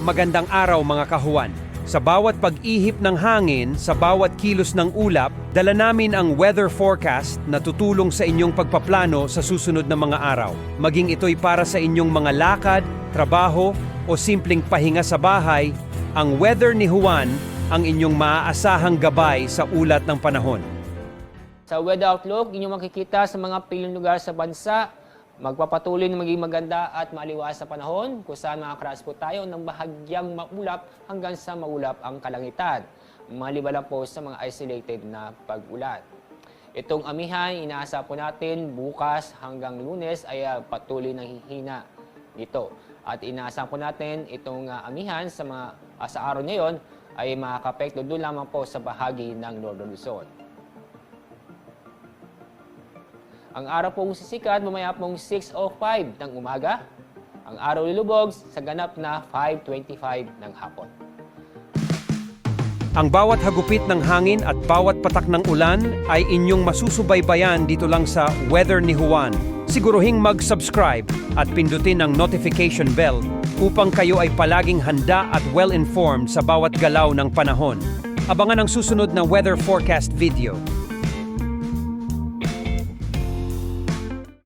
Magandang araw mga kahuwan. Sa bawat pag-ihip ng hangin, sa bawat kilos ng ulap, dala namin ang weather forecast na tutulong sa inyong pagpaplano sa susunod na mga araw. Maging ito'y para sa inyong mga lakad, trabaho o simpleng pahinga sa bahay, ang weather ni Juan ang inyong maaasahang gabay sa ulat ng panahon. Sa weather outlook, inyong makikita sa mga piling lugar sa bansa, magpapatuloy na maging maganda at maliwas sa panahon kung saan makakaranas po tayo ng bahagyang maulap hanggang sa maulap ang kalangitan. Maliban lang po sa mga isolated na pag-ulan. Itong amihan, inaasa po natin bukas hanggang Lunes ay patuloy na hihina nito. At inaasahan po natin itong amihan sa araw na yon ay makakapekto doon lamang po sa bahagi ng Northern Luzon. Ang araw pong sisikat mamaya pong 6:05 ng umaga. Ang araw lulubog sa ganap na 5:25 ng hapon. Ang bawat hagupit ng hangin at bawat patak ng ulan ay inyong masusubaybayan dito lang sa Weather ni Juan. Siguruhing mag-subscribe at pindutin ang notification bell upang kayo ay palaging handa at well-informed sa bawat galaw ng panahon. Abangan ang susunod na weather forecast video.